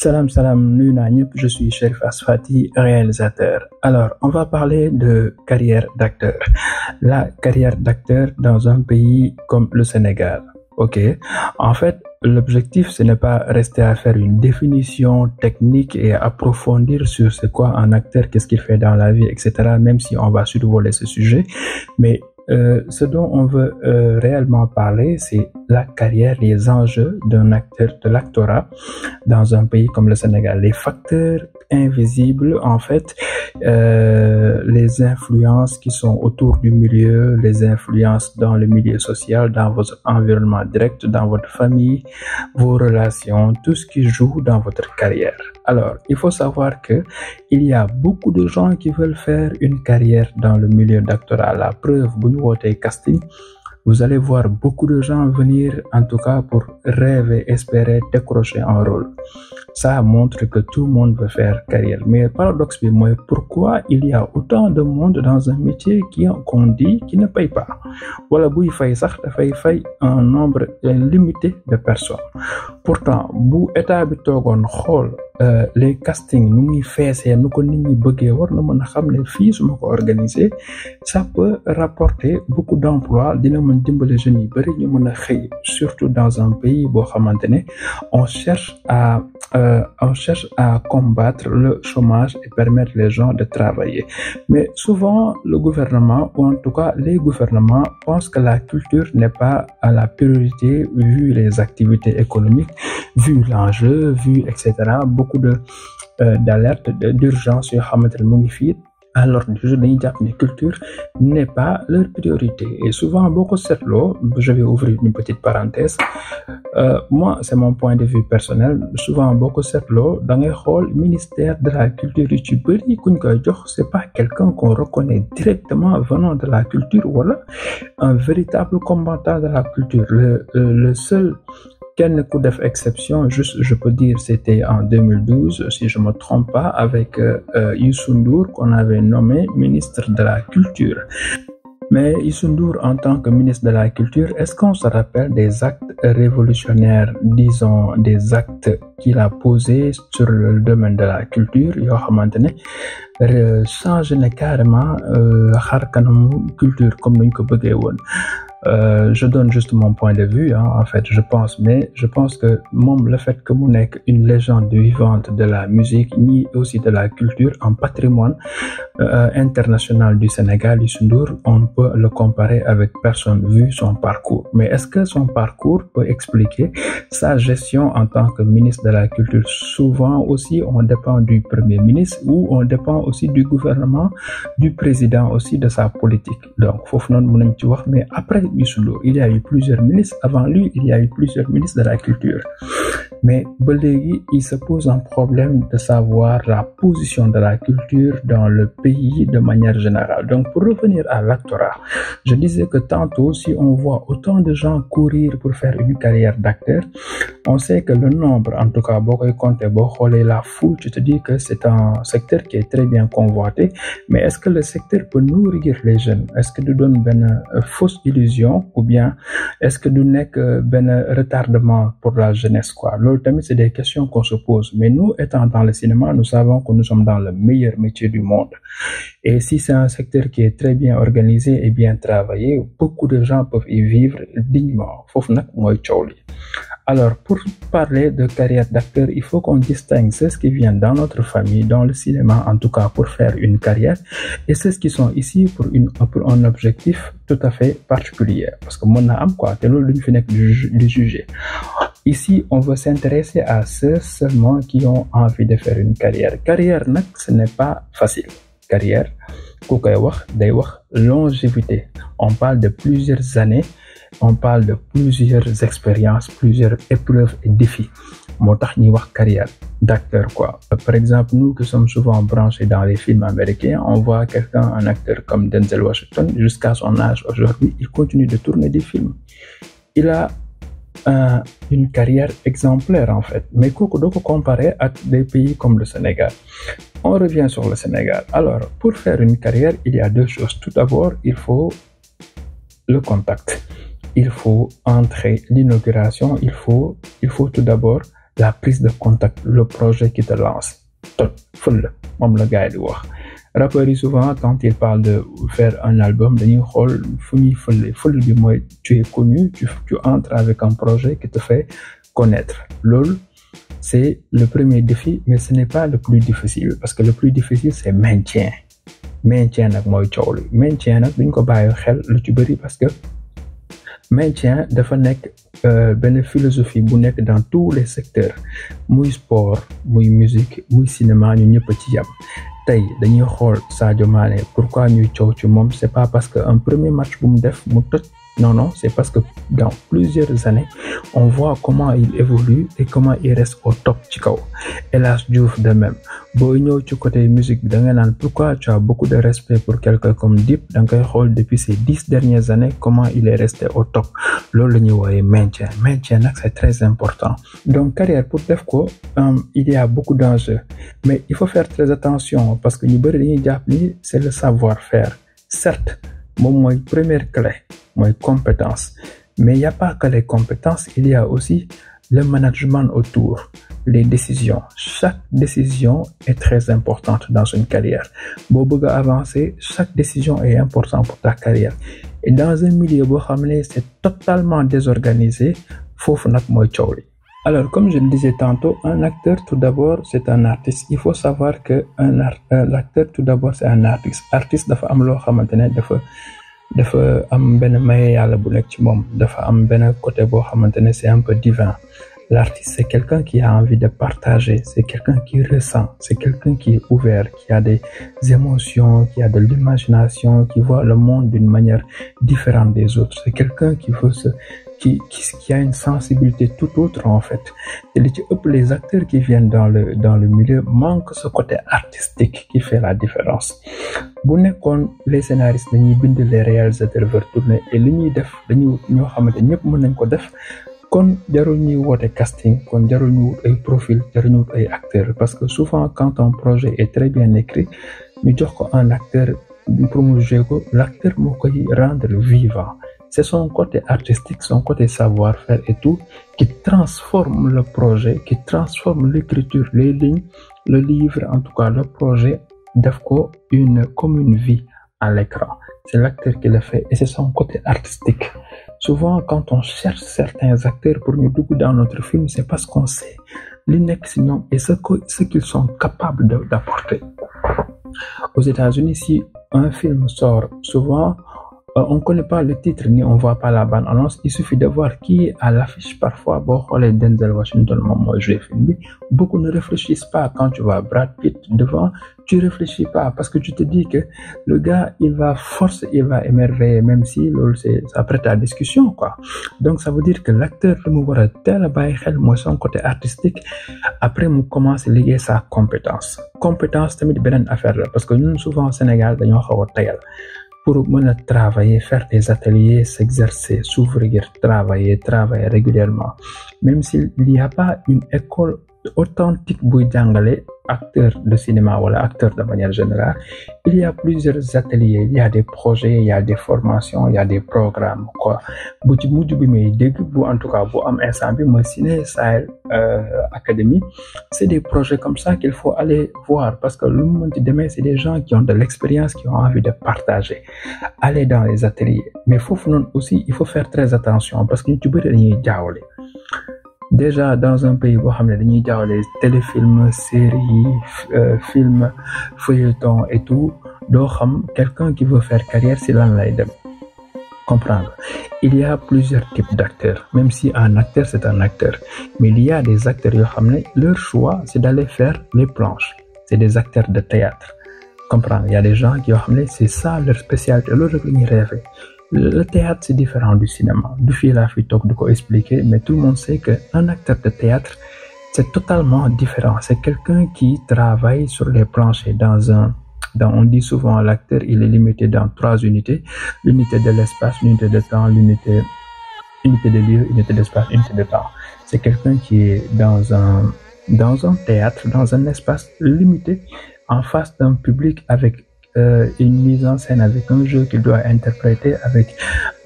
Salam, nuyu naa ñëpp, je suis Cherif Asfati, réalisateur. Alors, on va parler de carrière d'acteur. La carrière d'acteur dans un pays comme le Sénégal. Ok. En fait, l'objectif, ce n'est pas rester à faire une définition technique et approfondir sur c'est quoi un acteur, qu'est-ce qu'il fait dans la vie, etc. Même si on va survoler ce sujet. Mais ce dont on veut réellement parler, c'est la carrière, les enjeux d'un acteur, de l'actorat dans un pays comme le Sénégal. Les facteurs invisibles, en fait, les influences qui sont autour du milieu, les influences dans le milieu social, dans votre environnement direct, dans votre famille, vos relations, tout ce qui joue dans votre carrière. Alors, il faut savoir que il y a beaucoup de gens qui veulent faire une carrière dans le milieu d'actorat. La preuve, bu ñu wootee casting, vous allez voir beaucoup de gens venir, en tout cas pour rêver, espérer décrocher un rôle. Ça montre que tout le monde veut faire carrière. Mais le paradoxe, c'est pourquoi il y a autant de monde dans un métier qu'on dit qui ne paye pas. Voilà, il faut un nombre limité de personnes. Pourtant, bu état bi toogoon xool les castings nu muy feesee nu ko nit ñi bëggee war na mën a xam ne fii su ma ko organiser ça peut rapporter beaucoup d'emplois, dina mën dimbale jeunes yi bari ñu mën a xëy, surtout dans un pays boo xamante ne on cherche à combattre le chômage et permettre les gens de travailler. Mais souvent le gouvernement, ou en tout cas les gouvernements, pensent que la culture n'est pas à la priorité vu les activités économiques, vu l'enjeu, vu etc. Beaucoup d'alerte, d'urgence yoo xamante ne mu ngi fii. Alors toujours dañuy jàpp ne culture n'est pas leur priorité. Et souvent beaucoup seetloo, je vais ouvrir une petite parenthèse, moi c'est mon point de vue personnel, souvent beaucoup seetloo da ngay xool ministère de la culture yu ci bëri kuñ koy jox c'est pas quelqu'un qu'on reconnaît directement venant de la culture, wala un véritable combattant de la culture. Le seul kenn ku def exception, juste je peux dire c'était en 2012 si je me trompe pas, avec Youssou Ndour qu'on avait nommé ministre de la culture. Mais Youssou Ndour en tant que ministre de la culture, est-ce qu'on se rappelle des actes révolutionnaires, disons des actes qu'il a posés sur le domaine de la culture yoo xamante ne changé na carrément xar kanamu culture comme nuñ ko bëggee woon. Je donne juste mon point de vue, en fait, je pense que moom le fait que mu nekk une légende vivante de la musique ni aussi de la culture, un patrimoine international du Sénégal, Youssou Ndour, on peut le comparer avec personne vu son parcours. Mais est-ce que son parcours peut expliquer sa gestion en tant que ministre de la culture? Souvent aussi on dépend du premier ministre ou on dépend aussi du gouvernement, du président aussi, de sa politique. Donc foofu noonu mën nañ ci wax. Mais après Youssou Ndour, il y a eu plusieurs ministres. Avant lui, il y a eu plusieurs ministres de la culture. Mais ba léegi, il se pose un problème de savoir la position de la culture dans le pays de manière générale. Donc, pour revenir à l'actorat, je disais que tantôt, si on voit autant de gens courir pour faire une carrière d'acteur, on sait que le nombre, en tout cas, boo koy compter, boo xoolee la foule, tu te dis que c'est un secteur qui est très bien convoité. Mais est-ce que le secteur peut nourrir les jeunes? Est-ce que du donne benn fausse illusion, ou bien est-ce que du nekk benn retardement pour la jeunesse, quoi? Loolu tamit c'est des questions qu'on se pose. Mais nous, étant dans le cinéma, nous savons que nous sommes dans le meilleur métier du monde. Et si c'est un secteur qui est très bien organisé et bien travaillé, beaucoup de gens peuvent y vivre dignement. Foofu nag mooy coow li. Alors, pour parler de carrière d'acteur, il faut qu'on distingue ceux qui viennent dans notre famille, dans le cinéma, en tout cas pour faire une carrière, et ceux qui sont ici pour un objectif tout à fait particulier. Parce que mën na am quoi, te loolu duñ fi nekk du juger. Ici, on veut s'intéresser à ceux seulement qui ont envie de faire une carrière. Carrière nag, ce n'est pas facile. Carrière, ku koy wax day wax longévité. On parle de plusieurs années. On parle de plusieurs expériences, plusieurs épreuves et défis. Moo tax ñuy wax carrière d'acteur, quoi. Par exemple, nous qui sommes souvent branchés dans les films américains, on voit un acteur comme Denzel Washington, jusqu'à son âge aujourd'hui, il continue de tourner des films. Il a une carrière exemplaire, en fait. Mais kooku doo ko comparer ak des pays comme le Sénégal. On revient sur le Sénégal. Alors, pour faire une carrière, il y a deux choses. Tout d'abord, il faut le contact. Il faut entrer l'inauguration, il faut tout d'abord la prise de contact, le projet qui te lance. Tot ful moom la gars yi di wax. Rappeurs yi souvent quand ils parlent de faire un album dañuy xool fu ñuy fële bi mooy tu es connu, tu entres avec un projet qui te fait connaître. Loolu c'est le premier défi, mais ce n'est pas le plus difficile parce que le plus difficile c'est maintien nag mooy coow li maintien nag duñ ko bàyyi xel lu ci bëri parce que maintien dafa nekk benn philosophie bu nekk dans tous les secteurs muy sport muy musique muy cinéma ñu ñëpp ci yam tey dañuy xool Sadio Mané pourquoi ñuy coow ci moom c'est pas parce que un premier match bu mu def mu toj non c'est parce que dans plusieurs années on voit comment il évolue et comment il reste au top ci kaw. El Hadji Diouf de même boo ñëw ci côté musique bi da nga naan pourquoi tu as beaucoup de respect pour quelqu'un comme Dip da nga koy xool depuis ces 10 dernières années comment il est resté au top loolu la ñuy woowe maintien nag c'est très important. Donc carrière pour def ko il y a beaucoup d'enjeux mais il faut faire très attention parce que ñu bëri dañuy jàpp ni c'est le savoir-faire certes moom mooy première clé mooy compétence mais il y a pas que les compétences, il y a aussi le management autour, les décisions. Chaque décision est très importante dans une carrière. Boo bëgg a avancer, chaque décision est importante pour ta carrière. Et dans un milieu boo xam ne c'est totalement désorganisé, foofu nag mooy coow li. Alors, comme je le disais tantôt, un acteur, tout d'abord, c'est un artiste. Il faut savoir que l'acteur, tout d'abord, c'est un artiste. Artiste dafa am loo xamante ne dafa am benn maye yàlla bu nekk ci moom dafa am benn côté boo xamante ne c'est un peu divin. L'artiste, c'est quelqu'un qui a envie de partager, c'est quelqu'un qui ressent, c'est quelqu'un qui est ouvert, qui a des émotions, qui a de l'imagination, qui voit le monde d'une manière différente des autres. C'est quelqu'un qui a une sensibilité tout autre en fait. Et les acteurs qui viennent dans le milieu manquent ce côté artistique qui fait la différence. Bu nekkoon les scénaristes dañuy bind les réalisateurs veulent tourner et li ñuy def dañuy ñoo xamante ñëpp mën nañ ko def kon jarul ñuy woote casting kon jarul ñu wut ay profil jarul ñu wut ay acteurs parce que souvent quand un projet est très bien écrit ñu jox ko un acteur pour mu jouer ko l'acteur moo koy rendre vivant. C'est son côté artistique, son côté savoir-faire et tout qui transforme le projet, qui transforme l'écriture, les lignes, le livre, en tout cas le projet, def ko comme une vie à l'écran. C'est l'acteur qui le fait et c'est son côté artistique. Souvent, quand on cherche certains acteurs pour nous dugg dans notre film, c'est parce qu'on sait li nekk ci ñoom et ce qu'ils sont capables d'apporter. Aux États-Unis, si un film sort, souvent on ne connaît pas le titre ni on voit pas la bande-annonce. Il suffit de voir qui est à l'affiche. Parfois, boo xoolee Denzel Washington moom mooy jouer film bi. Beaucoup ne réfléchissent pas quand tu vois Brad Pitt devant. Tu réfléchis pas parce que tu te dis que le gars il va émerveiller même si loolu ça prête à discussion quoi. Donc ça veut dire que l'acteur lu mu war a teel a bàyyi xel mooy son côté artistique. Après mu commence liggéey sa compétence tamit beneen affaire la parce que ñun souvent au Sénégal dañoo xaw a tayal. Pour mën a travailler, faire des ateliers, s'exercer, s'ouvrir, travailler régulièrement. Même s'il n'y a pas une école authentique buy jàngale acteur de cinéma wala acteur de manière générale, il y a plusieurs ateliers, il y a des projets, il y a des formations, il y a des programmes quoi. Bu ci mujj bi may dégg bu en tout cas bu am instant bi mooy Ciné Sahel Academy. C'est des projets comme ça qu'il faut aller voir parce que lu mu mënti demee c'est des gens qui ont de l'expérience, qui ont envie de partager. Aller dans les ateliers. Mais foofu noonu aussi, il faut faire très attention parce que ñu ci bëri dañuy jaawale. Déjà dans un pays boo xam ne dañuy jaawale téléfilm, série, film, feuilleton et tout doo xam quelqu'un qui veut faire carrière si lan lay dem. Comprendre. Il y a plusieurs types d'acteurs, même si un acteur c'est un acteur, mais il y a des acteurs yoo xam ne leur choix c'est d'aller faire les planches. C'est des acteurs de théâtre. Comprendre. Il y a des gens qui yoo xam ne c'est ça leur spécialité, loolu rek la ñuy rêver. Le théâtre, c'est différent du cinéma. Du fil à fil, de quoi expliquer, mais tout le monde sait qu'un acteur de théâtre, c'est totalement différent. C'est quelqu'un qui travaille sur les planchers on dit souvent l'acteur, il est limité dans 3 unités. L'unité de l'espace, l'unité de temps, unité de lieu, unité d'espace, unité de temps. C'est quelqu'un qui est dans un théâtre, dans un espace limité, en face d'un public avec une mise en scène, avec un jeu qu'il doit interpréter, avec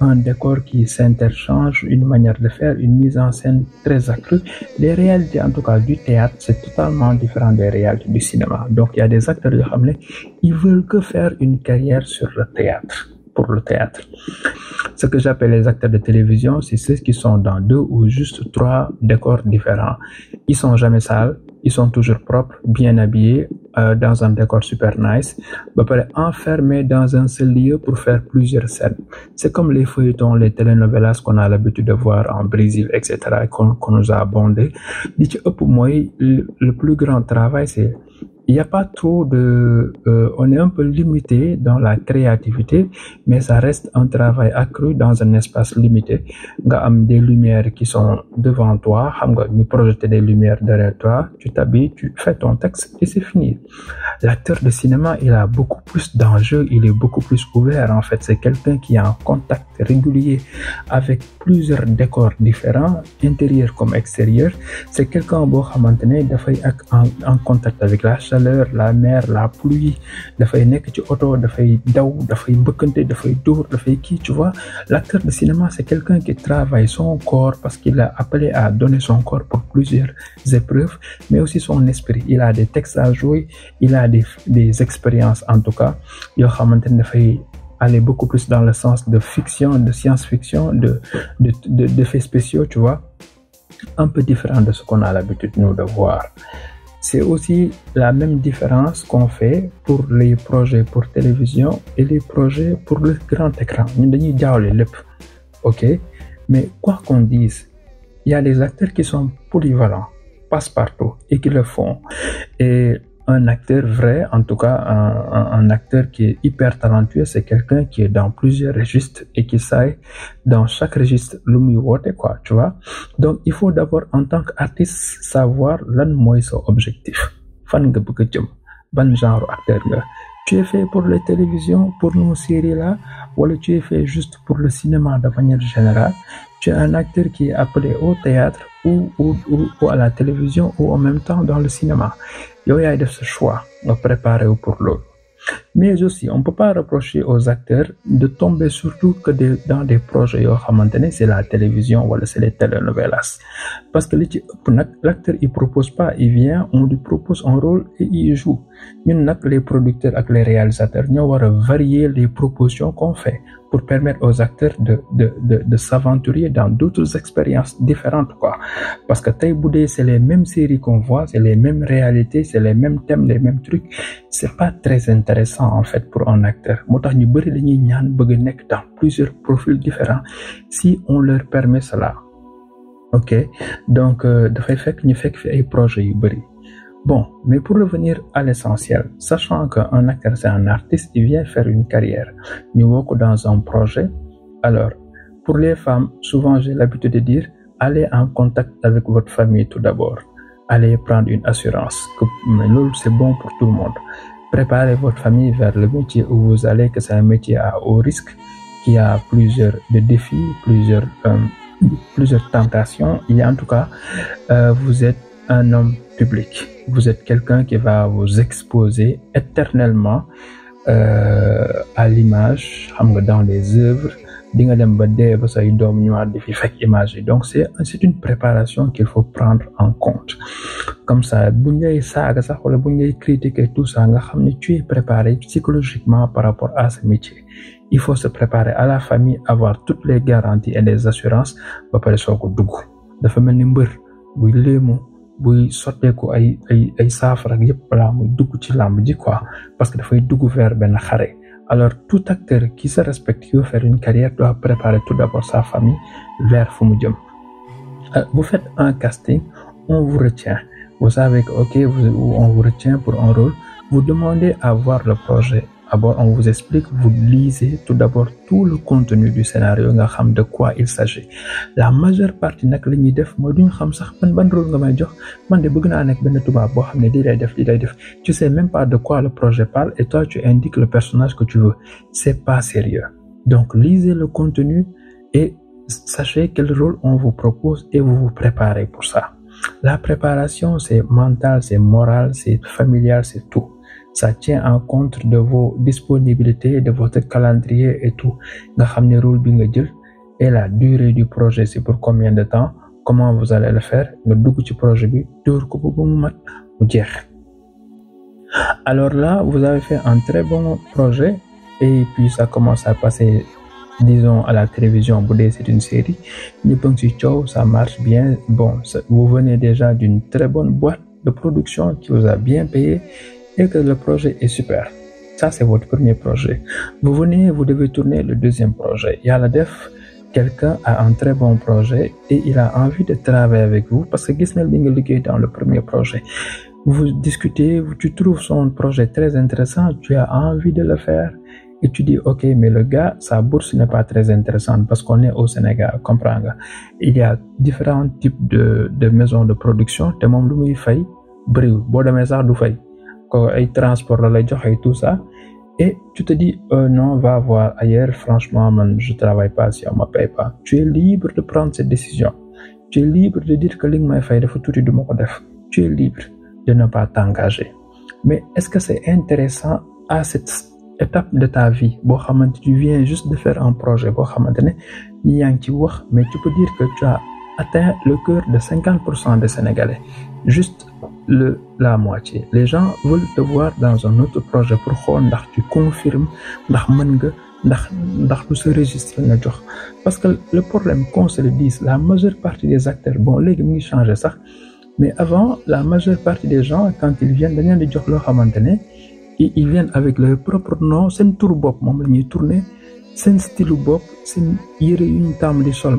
un décor qui s'interchange, une manière de faire, une mise en scène très accrue. Les réalités, en tout cas, du théâtre, c'est totalement différent des réalités du cinéma. Donc, il y a des acteurs de Hamlet, ils veulent que faire une carrière sur le théâtre, pour le théâtre. Ce que j'appelle les acteurs de télévision, c'est ceux qui sont dans 2 ou juste 3 décors différents. Ils sont jamais sales, ils sont toujours propres, bien habillés, dans un décor super nice, enfermés dans un seul lieu pour faire plusieurs scènes. C'est comme les feuilletons, les telenovelas qu'on a l'habitude de voir en Brésil, etc., qu'on nous a abondé. Le plus grand travail, c'est il n'y a pas trop de... on est un peu limité dans la créativité, mais ça reste un travail accru dans un espace limité. Tu as des lumières qui sont devant toi, tu projettes des lumières derrière toi, tu t'habilles, tu fais ton texte et c'est fini. L'acteur de cinéma, il a beaucoup plus d'enjeux, il est beaucoup plus ouvert. En fait, c'est quelqu'un qui est en contact régulier avec plusieurs décors différents, intérieur comme extérieur. C'est quelqu'un qui est en contact avec la chaleur, la mer, la pluie, dafay nekk ci auto, dafay daw, dafay mbëkkante, dafay dóor, dafay kii, tu vois. L'acteur de cinéma, c'est quelqu'un qui travaille son corps parce qu'il a appelé à donner son corps pour plusieurs épreuves, mais aussi son esprit. Il a des textes à jouer, il a des expériences, en tout cas, yoo xamante ne dafay aller beaucoup plus dans le sens de fiction, de science-fiction, de faits spéciaux, tu vois, un peu différent de ce qu'on a l'habitude, nous, de voir. C'est aussi la même différence qu'on fait pour les projets pour télévision et les projets pour le grand écran. Nous dañuy jaawle lépp, ok? Mais quoi qu'on dise, il y a des acteurs qui sont polyvalents, passe-partout, et qui le font. Et un acteur vrai, en tout cas un acteur qui est hyper talentueux, c'est quelqu'un qui est dans plusieurs registres et qui sait dans chaque registre lu muy woote, quoi, tu vois. Donc il faut d'abord en tant qu'artiste savoir lan mooy sa objectif, fan nga bëgg a jëm, ban genre acteur nga. Tu es fait pour les télévisions, pour nos séries là, ou tu es fait juste pour le cinéma de manière générale. Tu es un acteur qui est appelé au théâtre ou à la télévision ou en même temps dans le cinéma. Il y a de ce choix de préparer pour l'autre. Mais aussi, on ne peut pas reprocher aux acteurs de tomber surtout que dans des projets, c'est la télévision ou c'est les telenovelas. Parce que l'acteur, il propose pas, il vient, on lui propose un rôle et il joue. Nous, les producteurs et les réalisateurs, nous devons varier les propositions qu'on fait pour permettre aux acteurs de s'aventurer dans d'autres expériences différentes, quoi. Parce que Taïboudé, c'est les mêmes séries qu'on voit, c'est les mêmes réalités, c'est les mêmes thèmes, les mêmes trucs. C'est pas très intéressant, en fait, pour un acteur. Motax ñu bari dañuy ñaan bëgg nekk dans plusieurs profils différents si on leur permet cela. OK? Donc dafay fekk ñu fekk fi ay projets yu bari. Bon, mais pour revenir à l'essentiel, sachant qu'un acteur c'est un artiste, il vient faire une carrière. Nous sommes dans un projet. Alors, pour les femmes, souvent j'ai l'habitude de dire, allez en contact avec votre famille tout d'abord. Allez prendre une assurance. C'est bon pour tout le monde. Préparez votre famille vers le métier où vous allez, que c'est un métier à haut risque, qui a plusieurs défis, plusieurs tentations. Et en tout cas, vous êtes un homme public. Vous êtes quelqu'un qui va vous exposer éternellement à l'image, dans les œuvres. Donc c'est une préparation qu'il faut prendre en compte. Comme ça, critiquer tout ça, tu es préparé psychologiquement par rapport à ce métier. Il faut se préparer à la famille, avoir toutes les garanties et les assurances. buy sotteeku ay saafara ak yépp balaa muy dugg ci làmb ji quoi, parce que dafay dugg vers benn xare. Alors tout acteur qui se respecte, qui veut faire une carrière, doit préparer tout d'abord sa famille vers fu mu jëm. Vous faites un casting, on vous retient. Vous savez que on vous retient pour un rôle, vous demandez à voir le projet. D'abord, on vous explique, vous lisez tout d'abord tout le contenu du scénario, nga xam de quoi il s'agit. La majeure partie nak la ñuy def mooy duñ xam sax ban rôle nga may jox, man de bëgg naa nekk benn tubaab boo xam ne lii lay def. Tu sais même pas de quoi le projet parle et toi tu indiques le personnage que tu veux. C'est pas sérieux. Donc lisez le contenu et sachez quel rôle on vous propose et vous vous préparez pour ça. La préparation, c'est mental, c'est moral, c'est familial, c'est tout. ça tient en compte de vos disponibilités, de votre calendrier et tout. Nga xamné rôle bi nga jël et la durée du projet, c'est pour combien de temps, comment vous allez le faire, nga dugg ci projet bi door ko bu mu mat mu jeex. Alors là, vous avez fait un très bon projet et puis ça commence à passer, disons, à la télévision. Boudé, c'est une série. Ça marche bien. Bon, vous venez déjà d'une très bonne boîte de production qui vous a bien payé et que le projet est super. Ça, c'est votre premier projet. Vous venez, vous devez tourner le deuxième projet. Il y a la def, quelqu'un a un très bon projet et il a envie de travailler avec vous parce que Gisnel Bingeligé dans le premier projet. Vous discutez, tu trouves son projet très intéressant, tu as envie de le faire et tu dis ok, mais le gars, sa bourse n'est pas très intéressante parce qu'on est au Sénégal, comprends nga. Il y a différents types de maisons de production, te mom lu muy fay briw bo démé sax du fay ko ay transport la lay jox et tout ça et tu te dis non, va voir ailleurs, franchement man je travaille pas si on me paye pas. Tu es libre de prendre cette décision. Tu es libre de dire que li nga may fay dafa tuuti du ma ko def. Tu es libre de ne pas t'engager. Mais est-ce que c'est intéressant à cette étape de ta vie? Tu viens juste de faire un projet, mais tu peux dire que tu as atteint le cœur de 50% des Sénégalais. Juste la moitié. Les gens veulent te voir dans un autre projet pour voir tu confirmes, ce registre. Parce que le problème, qu'on se le dise, la majeure partie des acteurs, bon, les gens changent ça. Mais avant, la majeure partie des gens, quand ils viennent, ils viennent avec leur propre nom, c'est un tour bop, ils tournent, c'est un style bop, c'est une table de sol,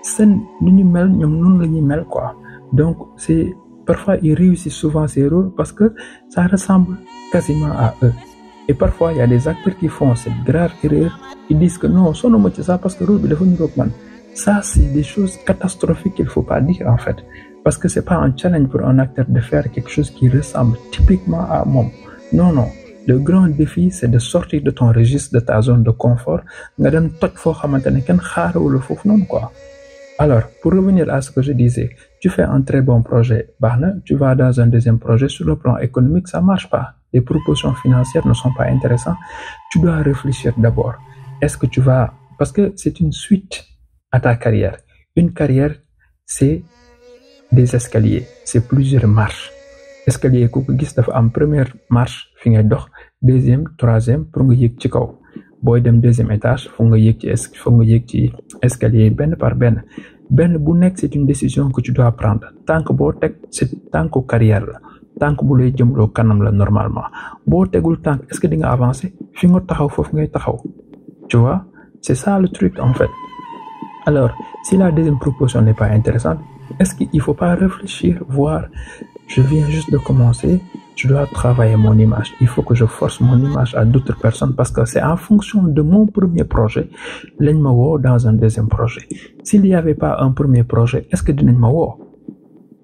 c'est un quoi. Donc, c'est, parfois, ils réussissent souvent ces rôles parce que ça ressemble quasiment à eux. Et parfois, il y a des acteurs qui font cette grave erreur, ils disent que non, c'est ça parce que le rôle est devenu Rockman. Ça, c'est des choses catastrophiques qu'il ne faut pas dire, en fait. Parce que c'est pas un challenge pour un acteur de faire quelque chose qui ressemble typiquement à moi. Non, non. Le grand défi, c'est de sortir de ton registre, de ta zone de confort. Alors, pour revenir à ce que je disais, tu fais un très bon projet, tu vas dans un deuxième projet, sur le plan économique, ça marche pas. Les propositions financières ne sont pas intéressantes. Tu dois réfléchir d'abord. Est-ce que tu vas... Parce que c'est une suite à ta carrière. Une carrière, c'est des escaliers, c'est plusieurs marches. Escalier ko gis dafa am première marche fi ngay dox, deuxième, troisième pour nga yéeg ci kaw. Boy dem deuxième étage, faut nga yéeg ci escalier ben par ben. Ben bu nek c'est une décision que tu dois prendre. Tant que bo tek c'est tant que carrière la. Tant que bu lay jëmlo kanam la normalement. Bo tegul tank, est-ce que di nga avancer? Fi nga taxaw fofu ngay taxaw. Tu vois? C'est ça le truc en fait. Alors, si la deuxième proposition n'est pas intéressante, est-ce qu'il ne faut pas réfléchir, voir, je viens juste de commencer, je dois travailler mon image. Il faut que je force mon image à d'autres personnes parce que c'est en fonction de mon premier projet, l'en ma wo dans un deuxième projet. S'il n'y avait pas un premier projet, est-ce que l'en ma wo?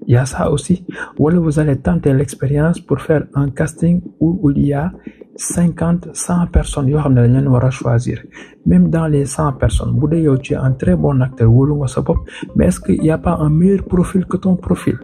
Il y a ça aussi. Ou alors vous allez tenter l'expérience pour faire un casting où il y a 50, 100 personnes yo xamné dañ leen wara choisir. Même dans les 100 personnes, bu dé yow tu es un très bon acteur, wolu nga sa bop, mais est-ce qu'il y a pas un meilleur profil que ton profil?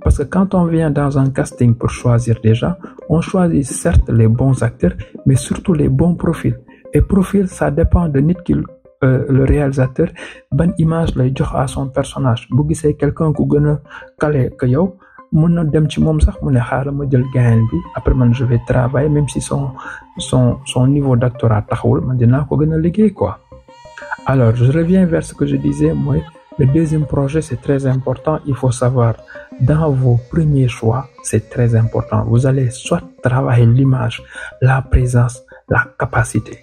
Parce que quand on vient dans un casting pour choisir déjà, on choisit certes les bons acteurs, mais surtout les bons profils. Et profil, ça dépend de nit ki le réalisateur, ban image lay jox à son personnage. Bu gisee quelqu'un ku gëna calé que yow, mën na dem ci mom sax mu ne xaaral ma jël gain bi, après man je vais travailler même si son niveau d'actorat taxawul, man dina ko gëna liggéey quoi. Alors, je reviens vers ce que je disais, moi, le deuxième projet c'est très important, il faut savoir dans vos premiers choix, c'est très important. Vous allez soit travailler l'image, la présence, la capacité.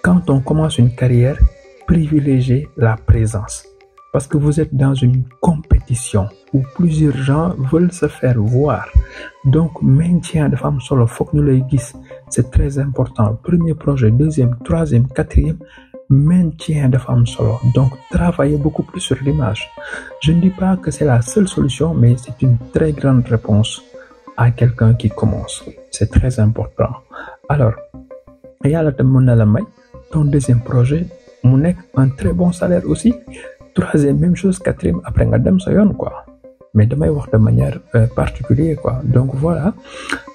Quand on commence une carrière, privilégiez la présence. Parce que vous êtes dans une compétition où plusieurs gens veulent se faire voir. Donc, maintien de femmes solo, faut que nous les guissions. C'est très important. Premier projet, deuxième, troisième, quatrième, maintien de femmes solo. Donc, travaillez beaucoup plus sur l'image. Je ne dis pas que c'est la seule solution, mais c'est une très grande réponse à quelqu'un qui commence. C'est très important. Alors, il y a ton deuxième projet, un très bon salaire aussi. Troisième, même chose, quatrième, après, on a quoi. Mais de manière particulière, quoi. Donc, voilà.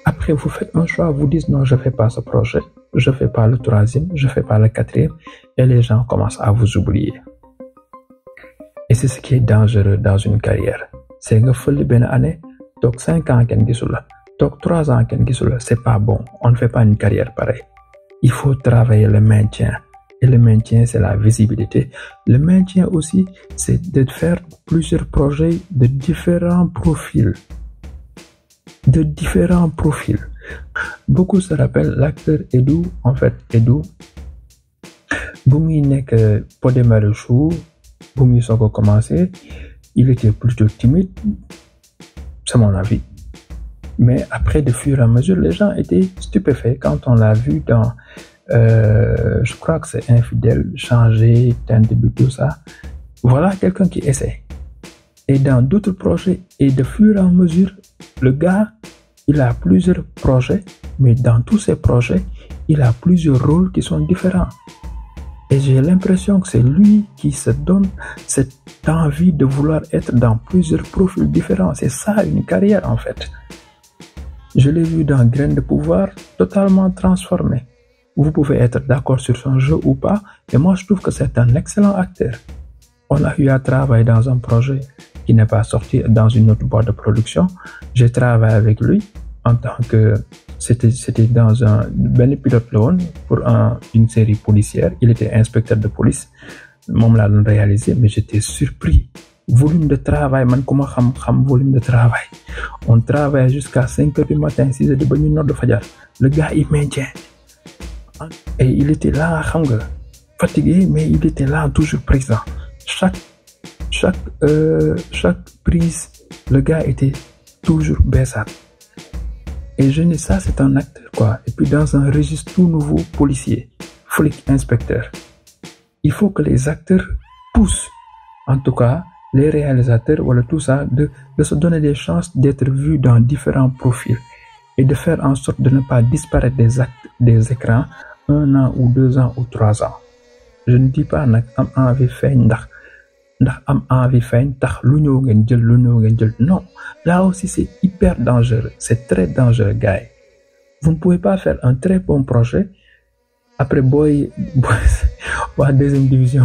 Après, vous faites un choix, vous dites non, je fais pas ce projet, je fais pas le troisième, je fais pas le quatrième, et les gens commencent à vous oublier. Et c'est ce qui est dangereux dans une carrière. C'est que fële benn année, toog 5 ans kenn gisul la, toog 3 ans kenn gisul la, c'est pas bon. On ne fait pas une carrière pareille. Il faut travailler le maintien. Et le maintien, c'est la visibilité. Le maintien aussi, c'est de faire plusieurs projets de différents profils. Beaucoup se rappellent l'acteur Edu. En fait, Edu, bu muy nekk Pod et Marichou, bu muy soog a commencé, il était plutôt timide, c'est mon avis. Mais après, de fur et à mesure, les gens étaient stupéfaits quand on l'a vu dans, je crois que c'est Infidèle, Changer, Teinte de tout ça. Voilà quelqu'un qui essaie. Et dans d'autres projets, et de fur et à mesure, le gars, il a plusieurs projets, mais dans tous ces projets, il a plusieurs rôles qui sont différents. Et j'ai l'impression que c'est lui qui se donne cette envie de vouloir être dans plusieurs profils différents. C'est ça une carrière en fait. Je l'ai vu dans Graines de pouvoir, totalement transformé. Vous pouvez être d'accord sur son jeu ou pas, et moi je trouve que c'est un excellent acteur. On a eu à travailler dans un projet qui n'est pas sorti dans une autre boîte de production. J'ai travaillé avec lui en tant que... C'était dans un pilote pour une série policière. Il était inspecteur de police. Moom laa doon réalisé, mais j'étais surpris. Volume de travail, man ku ma xam volume de travail. On travaille jusqu'à 5 heures du matin, 6 heures ba ñu nodd fajar. Le gars, il maintient. Et il était là, xam nga, fatigué, mais il était là, toujours présent. Chaque prise, le gars était toujours baissable. Et je dis ça, c'est un acteur, quoi. Et puis dans un registre tout nouveau, policier, flic, inspecteur. Il faut que les acteurs poussent, en tout cas, les réalisateurs, voilà tout ça, de se donner des chances d'être vus dans différents profils et de faire en sorte de ne pas disparaître des écrans 1 an ou 2 ans ou 3 ans. Je ne dis pas nak am envie feeñ ndax am envie feeñ tax lu ñëw ngeen jël. Non, là aussi c'est hyper dangereux, c'est très dangereux, gars. Vous ne pouvez pas faire un très bon projet après boy waa deuxième division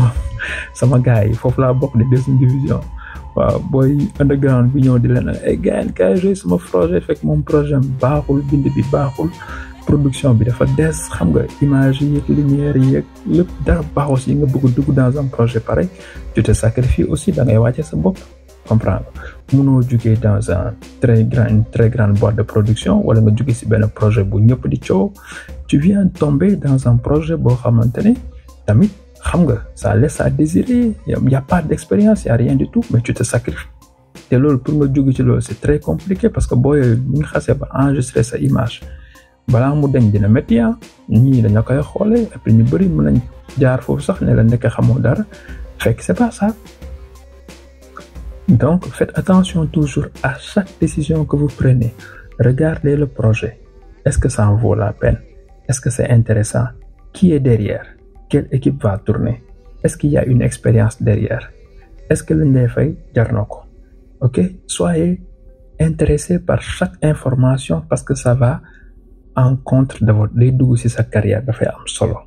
sama gars yi foofu laa bokk de deuxième division waaw boy underground bi ñëw di leen ay gars yi kay joué sama projet fekk moom projet baaxul, bind bi baaxul, production bi dafa des, xam nga, image yi ak lumière yi ak lépp dara baax aussi nga bëgg dugg dans un projet pareil, tu te sacrifies aussi, da ngay wàcce sa bopp, comprendre. Mënoo jugee dans une très grande boîte de production wala nga jugee ci benn projet bu ñëpp di coow, tu viens tomber dans un projet boo xamante ne tamit xam nga, ça laisse à désirer, y a pas d'expérience, y a rien du tout, mais tu te sacrifies. te loolu pour nga jóge ci loolu c'est très compliqué parce que booy bu ñu xasee ba enregistrer sa image balaa mu dem dina métti ñii dañu koy xoolee et puis ñu bëri mën nañ jaar foofu sax ne la nekk xamoo dara fekk c'est pas ça. Donc faites attention toujours à chaque décision que vous prenez. Regardez le projet. Est-ce que ça en vaut la peine? Est-ce que c'est intéressant? Qui est derrière? Quelle équipe va tourner? Est-ce qu'il y a une expérience derrière? Est-ce que l'on fait jarnoko? Ok? Soyez intéressés par chaque information parce que ça va en contre de votre dédou si sa carrière de faire solo.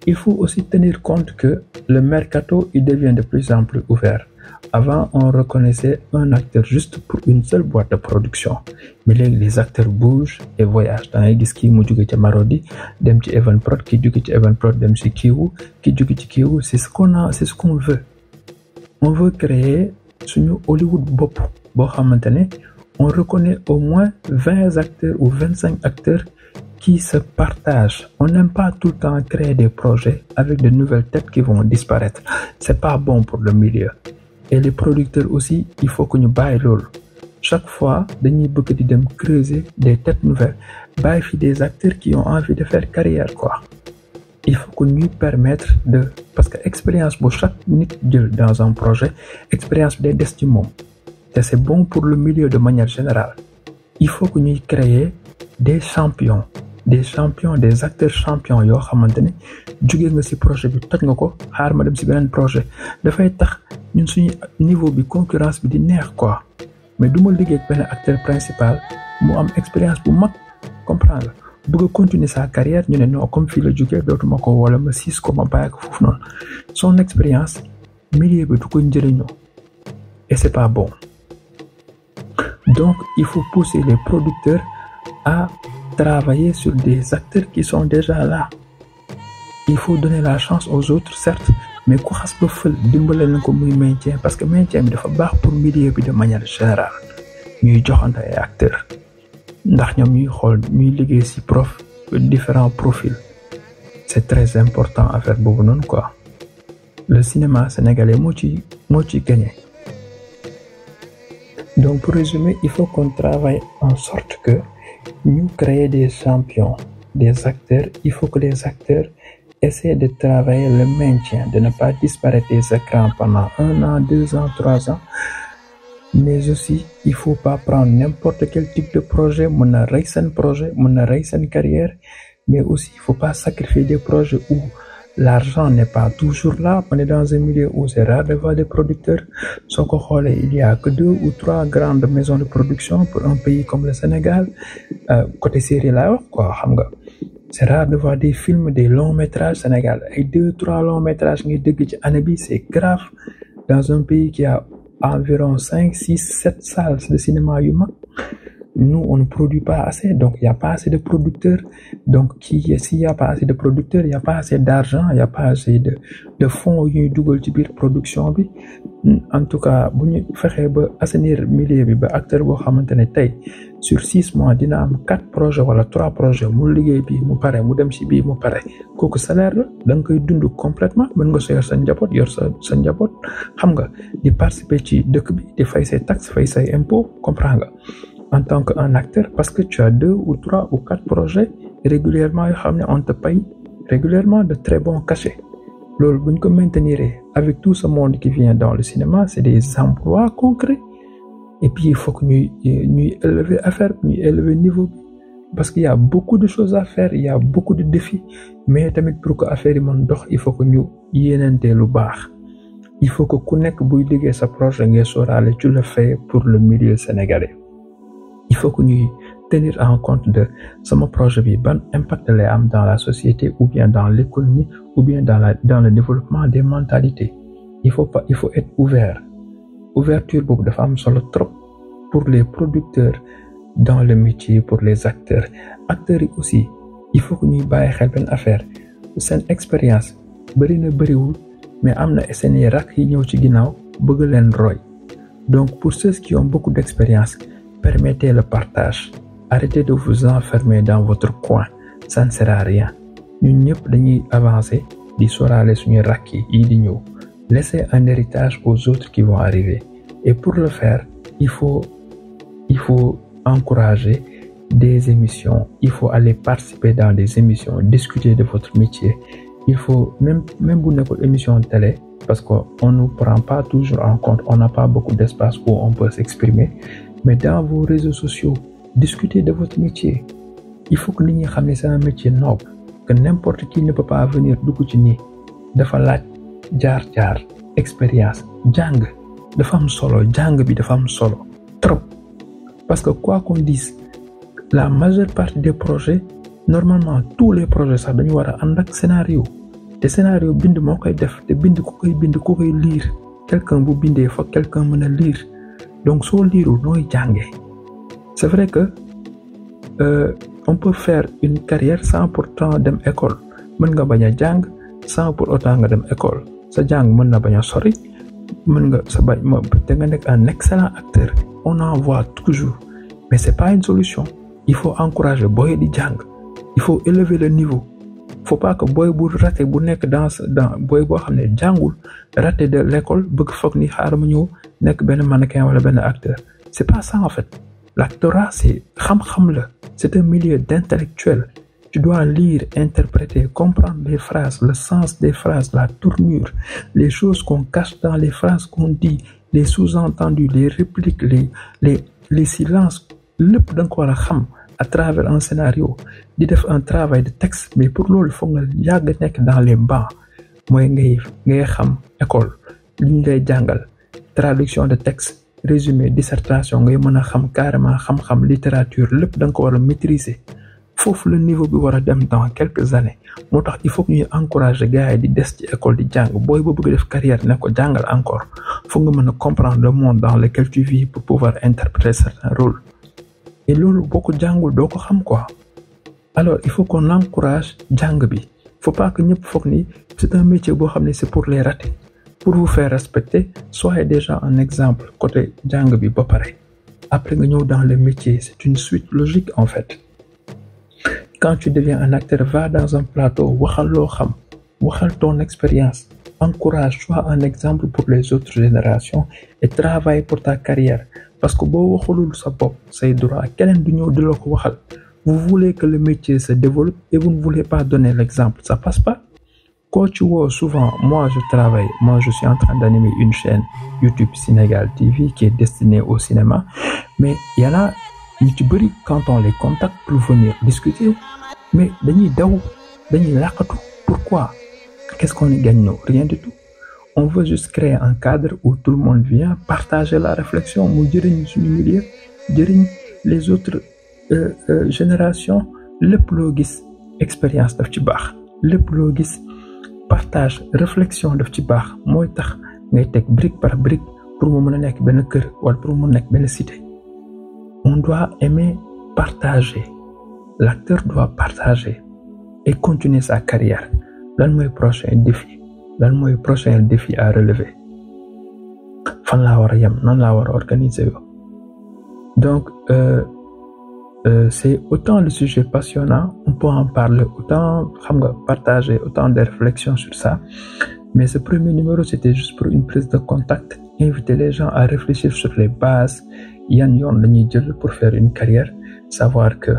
Il faut aussi tenir compte que le mercato il devient de plus en plus ouvert. Avant, on reconnaissait un acteur juste pour une seule boîte de production. Mais là, les acteurs bougent et voyagent. Dans les qui mu jóge ci Marodi, dem ci Evenprod, qui jóge ci Evenprod, dem ci Kiwu, qui jóge ci Kiwu, c'est ce qu'on veut. On veut créer suñu Hollywood bopp boo xamante ne on reconnaît au moins 20 acteurs ou 25 acteurs qui se partagent. On n'aime pas tout le temps créer des projets avec de nouvelles têtes qui vont disparaître. C'est pas bon pour le milieu. Et les producteurs aussi, il faut que nous bàyyi loolu. Chaque fois, dañuy bëgg di dem creuser des têtes nouvelles. Bàyyi fi des acteurs qui ont envie de faire carrière, quoi. Il faut que nous permettre de... Parce que expérience pour chaque nit jël dans un projet, expérience des destimons. Et c'est bon pour le milieu de manière générale. Il faut que nous créer des champions, des acteurs champions yoo xamante ne jóge nga ci projet bi toj nga ko xaar ma dem ci beneen projet dafay tax ñun suñu niveau bi concurrence bi di neex quoi mais du ma liggéey ak benn acteur principal mu am expérience bu mag comprendre bëgg a continuer sa carrière ñu ne non comme fii la jógee dootuma ko wala ma siis ko ma bàyyi ko foofu noonu son expérience milieu bi du ko njëriñoo et c'est pas bon donc il faut pousser les producteurs à travailler sur des acteurs qui sont déjà là il faut donner la chance aux autres certes mais ku xas ba fël dimbale na ko muy maintien parce que maintien bi dafa baax pour milieu bi de manière générale ñuy joxante ay acteurs ndax ñoom ñuy xool ñuy liggéey ci différents profils c'est très important affaire boobu noonu quoi le cinéma sénégalais moo ci gagné donc pour résumer il faut qu'on travaille en sorte que ñu créer des champions des acteurs il faut que les acteurs essayer de travailler le maintien, de ne pas disparaître des écrans pendant 1 an, 2 ans, 3 ans. Mais aussi, il faut pas prendre n'importe quel type de projet, mon projet, mon carrière, mais aussi, il faut pas sacrifier des projets où l'argent n'est pas toujours là. On est dans un milieu où c'est rare de voir des producteurs. Il y a que 2 ou 3 grandes maisons de production pour un pays comme le Sénégal. Côté série là, quoi, c'est rare de voir des films, des longs métrages Sénégal. Et 2, 3 longs métrages c'est grave. Dans un pays qui a environ 5, 6, 7 salles de cinéma humain, nous, on ne produit pas assez. Donc, il n'y a pas assez de producteurs. Donc, s'il n'y a pas assez de producteurs, il n'y a pas assez d'argent, il n'y a pas assez de fonds yu dugal ci biir production bi. En tout cas, bu ñu fexee ba assainir milieu bi ba acteur boo xamante ne tey sur 6 mois dina am 4 projets wala 3 projets mu liggéey bi mu pare mu dem ci bii mu pare kooku salaire la da nga koy dund complètement mën nga yor sa njaboot yor sa njaboot xam nga di participer ci dëkk bi di fay say taxes fay say impôts comprends nga en tant qu'un acteur parce que tu as 2 ou 3 ou 4 projets régulièrement yoo xam ne on te paye régulièrement de très bons cachets. Loolu bu ñu ko maintenir avec tout ce monde qui vient dans le cinéma c'est des emplois concrets et puis il faut que ñuy élever affaire ñuy élever niveau parce qu'il y a beaucoup de choses à faire il y a beaucoup de défis mais tamit pour que affaire yi mën dox il faut que ñu yéenante lu baax il faut que ku nekk buy liggéey sa projet ngay sóoraale tu le fais pour le milieu sénégalais il faut que ñuy tenir en compte de sama projet bi ban impact lay am dans la société ou bien dans l'économie ou bien dans le développement des mentalités il faut être ouvert ouverture boobu dafa am solo trop pour les producteurs dans le métier pour les acteurs yi aussi il faut que ñuy bàyyi xel benn affaire seen expérience bëriwul mais am na seen i rakk yi ñëw ci ginnaaw bëgg leen roy donc pour ceux qui ont beaucoup d'expérience permettez le partage arrêtez de vous enfermer dans votre coin ça ne sert à rien ñun ñëpp dañuy avancer di sóoraale suñu rakk yi di ñëw laissez un héritage aux autres qui vont arriver et pour le faire il faut encourager des émissions il faut aller participer dans des émissions discuter de votre métier il faut même bu nekkul émission télé parce que on nous prend pas toujours en compte on n'a pas beaucoup d'espace où on peut s'exprimer mais dans vos réseaux sociaux discutez de votre métier il faut que nit ñi xam ne c'est un métier noble que n'importe qui ne peut pas venir dugg ci nii dafa laaj jaar expérience jàng dafa am solo jàng bi dafa am solo trop parce que quoi qu'on dise la majeure partie des projets normalement tous les projets sax dañu war a ànd ak scénario te scénario bind moo koy def te bind ku koy lire quelqu'un bu bindee fa quelqu'un mën a lire donc soo liirul nooy jàngee c'est vrai que on peut faire une carrière sans pourtant dem école mën nga bañ a jàng sans pour autant nga dem école sa jàng mën na bañ a sori mën nga te nga nekk un excellent acteur on en voit toujours mais c'est pas une solution il faut encourager booy di jàng il faut élever le niveau faut pas que booy bu raté bu nekk dans booy boo xam ne jàngul raté de l'école bëgg foog ni xaaral ma ñëw nekk benn mannequin wala benn acteur c'est pas ça en fait l'actorat c'est xam-xam la c'est un milieu d'intellectuels tu dois lire interpréter comprendre les phrases le sens des phrases la tournure les choses qu'on cache dans les phrases qu'on dit les sous-entendus les répliques les silences lépp da nga ko war a xam à travers un scénario di def un travail de texte mais pour loolu foog nga yàgg nekk dans les bancs mooy ngay xam école li ñu lay jàngal traduction de texte résumé dissertation ngay mën a xam carrément xam-xam littérature lépp da nga ko war a maîtriser foofu le niveau bi war a dem dans quelques années moo tax il faut que ñuy encourager gars yi di des ci école di jàng booy ba bëgg def carrière ne ko jàngal encore foog nga mën a comprendre le monde dans lequel tu vis pour pouvoir interpréter certains rôles et loolu boo ko jàngul doo ko xam quoi alors il faut qu'on encourage jàng bi faut pas que ñëpp foog ni c'est un métier boo xam ne c'est pour les ratés pour vous faire respecter soyez déjà un exemple côté jàng bi ba pare après nga ñëw dans le métier c'est une suite logique en fait quand tu deviens un acteur va dans un plateau waxal loo xam waxal ton expérience encourage sois un exemple pour les autres générations et travaille pour ta carrière parce que boo waxalul sa bopp say droit keneen du ñëw di la ko waxal vous voulez que le métier se développe et vous ne voulez pas donner l'exemple ça passe pas quand tu vois souvent moi je suis en train d'animer une chaîne YouTube Sénégal TV qui est destinée au cinéma mais il y en a ñu ci bëri quand on les contacte pour venir discuter mais dañuy daw dañuy làqatu pourquoi qu'est-ce qu'on y gagne nous rien du tout on veut juste créer un cadre où tout le monde vient partager la réflexion mu jëriñ suñu milieu jëriñ les autres générations lépp loo gis expérience daf ci baax lépp loo gis partage réflexion daf ci baax mooy tax ngay teg brique par brique pour mu mën a nekk benn kër wala pour mu mën a nekk benn cité on doit aimer partager l'acteur doit partager et continuer sa carrière lan mooy prochain défi à relever fan laa war a yem nan laa war a organiser yo donc c'est autant le sujet passionnant on peut en parler autant xam nga partager autant de réflexions sur ça mais ce premier numéro c'était juste pour une prise de contact inviter les gens à réfléchir sur les bases yan yoon la ñuy jël pour faire une carrière savoir que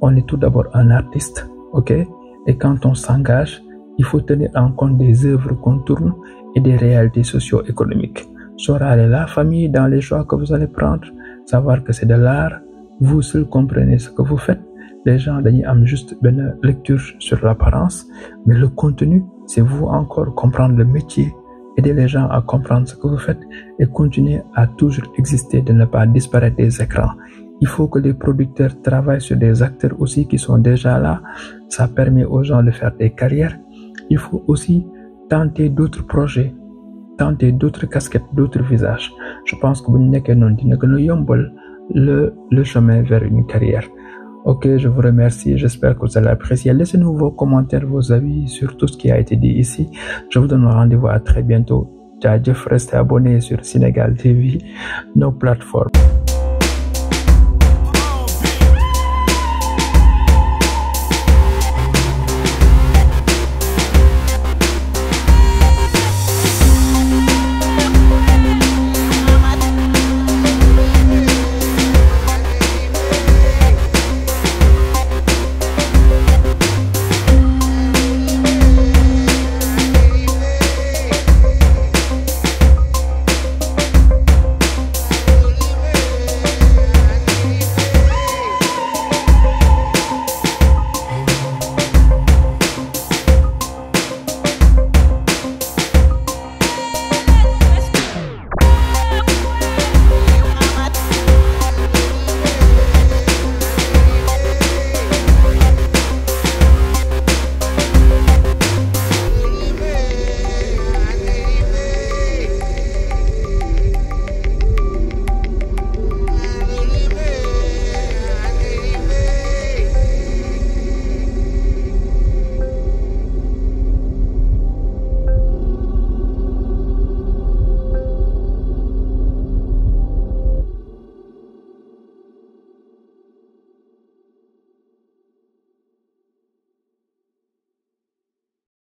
on est tout d'abord un artiste ok et quand on s'engage il faut tenir en compte des œuvres qu'on tourne et des réalités socio-économiques sóoraale la famille dans les choix que vous allez prendre savoir que c'est de l'art vous seul comprenez ce que vous faites les gens dañuy am juste benn lecture sur l'apparence mais le contenu c'est vous encore comprendre le métier aider les gens à comprendre ce que vous faites et continuer à toujours exister de ne pas disparaître des écrans il faut que les producteurs travaillent sur des acteurs aussi qui sont déjà là ça permet aux gens de faire des carrières il faut aussi tenter d'autres projets tenter d'autres casquettes d'autres visages je pense que bu ñu nekkee noonu dina gën a yombal le chemin vers une carrière. Ok, je vous remercie, j'espère que vous allez apprécier. Laissez-nous vos commentaires, vos avis sur tout ce qui a été dit ici. Je vous donne rendez-vous à très bientôt. Jaajëf, restez abonnés sur Sénégal TV, nos plateformes.